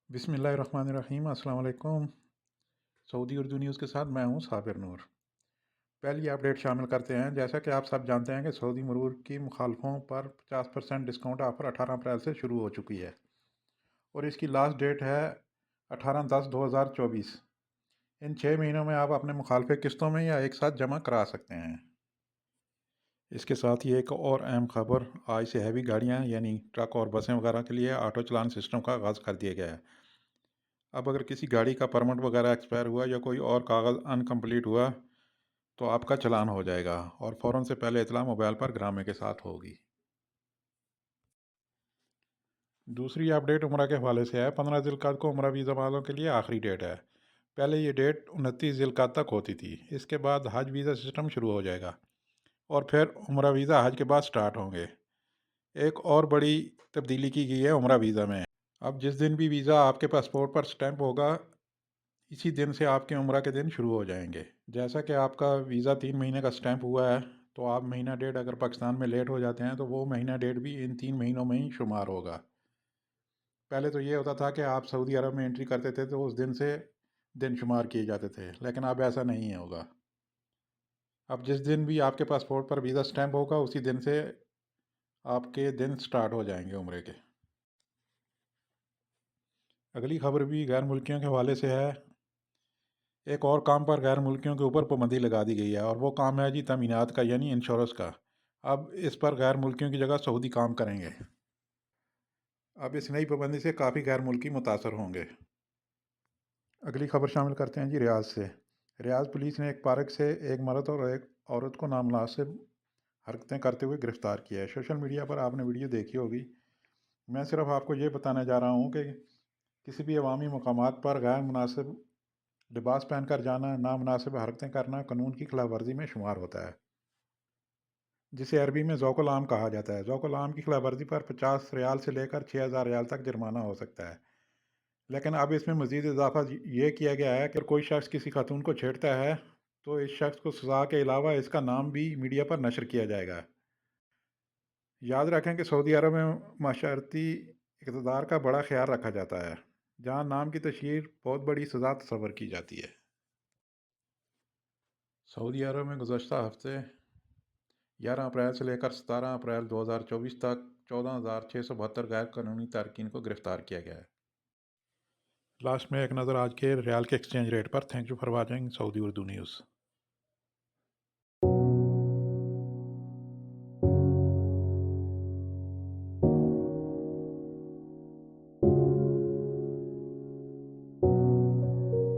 बिस्मिल्लाहिर्रहमानिर्रहीम। अस्सलाम वालेकुम। सऊदी उर्दू न्यूज़ के साथ मैं हूं साबिर नूर। पहली अपडेट शामिल करते हैं। जैसा कि आप सब जानते हैं कि सऊदी मरूर की मुखालफों पर 50% डिस्काउंट ऑफर 18 अप्रैल से शुरू हो चुकी है और इसकी लास्ट डेट है 18/10/2024। इन 6 महीनों में आप अपने मुखालफे किस्तों में या एक साथ जमा करा सकते हैं। इसके साथ ही एक और अहम खबर, आज से हैवी गाड़ियां यानी ट्रक और बसें वगैरह के लिए ऑटो चलान सिस्टम का आगाज़ कर दिया गया है। अब अगर किसी गाड़ी का परमिट वगैरह एक्सपायर हुआ या कोई और कागज़ अनकम्प्लीट हुआ तो आपका चालान हो जाएगा और फ़ौरन से पहले इतला मोबाइल पर ग्रामे के साथ होगी। दूसरी अपडेट उम्रा के हवाले से है। 15 ज़िलक़ाद को उम्रा वीज़ा वालों के लिए आखिरी डेट है। पहले ये डेट 29 ज़िलक़ाद तक होती थी। इसके बाद हज वीज़ा सिस्टम शुरू हो जाएगा और फिर उम्रा वीज़ा हज के बाद स्टार्ट होंगे। एक और बड़ी तब्दीली की गई है उम्रा वीज़ा में। अब जिस दिन भी वीज़ा आपके पासपोर्ट पर स्टैंप होगा, इसी दिन से आपके उम्रा के दिन शुरू हो जाएंगे। जैसा कि आपका वीज़ा 3 महीने का स्टैंप हुआ है, तो आप महीना डेढ़ अगर पाकिस्तान में लेट हो जाते हैं तो वो महीना डेढ़ भी इन 3 महीनों में ही शुमार होगा। पहले तो ये होता था कि आप सऊदी अरब में एंट्री करते थे तो उस दिन से दिन शुमार किए जाते थे, लेकिन अब ऐसा नहीं होगा। अब जिस दिन भी आपके पासपोर्ट पर वीज़ा स्टैंप होगा, उसी दिन से आपके दिन स्टार्ट हो जाएंगे उम्रे के। अगली खबर भी गैर मुल्कियों के हवाले से है। एक और काम पर गैर मुल्कियों के ऊपर पाबंदी लगा दी गई है और वो काम है जी तमीनात का, यानी इंश्योरेंस का। अब इस पर गैर मुल्कियों की जगह सऊदी काम करेंगे। अब इस नई पाबंदी से काफ़ी गैर मुल्की मुतासर होंगे। अगली खबर शामिल करते हैं जी रियाज से। रियाज पुलिस ने एक पार्क से एक मर्द और एक औरत को नामुनासिब हरकतें करते हुए गिरफ़्तार किया है। सोशल मीडिया पर आपने वीडियो देखी होगी। मैं सिर्फ आपको ये बताने जा रहा हूँ कि किसी भी अवामी मकामात पर गैर मुनासिब लिबास पहनकर जाना, नामुनासिब हरकतें करना कानून की खिलाफ वर्जी में शुमार होता है, जिसे अरबी में ज़ौकुल आम कहा जाता है। ज़ौकुल आम की खिलाफ वर्जी पर 50 रियाल से लेकर 6,000 रियाल तक जुर्माना हो सकता है। लेकिन अब इसमें मज़ीद इजाफा ये किया गया है कि अगर कोई शख्स किसी खातून को छेड़ता है तो इस शख्स को सज़ा के अलावा इसका नाम भी मीडिया पर नशर किया जाएगा। याद रखें कि सऊदी अरब में माशरती इक़्तिदार का बड़ा ख्याल रखा जाता है, जहाँ नाम की तशहीर बहुत बड़ी सज़ा तस्वर की जाती है। सऊदी अरब में गुज़श्ता हफ्ते 11 अप्रैल से लेकर 17 अप्रैल 2024 तक 14,672 गैर कानूनी तारकीन को गिरफ़्तार किया गया है। लास्ट में एक नज़र आज के रियाल के एक्सचेंज रेट पर। Thank you for watching Saudi Urdu news.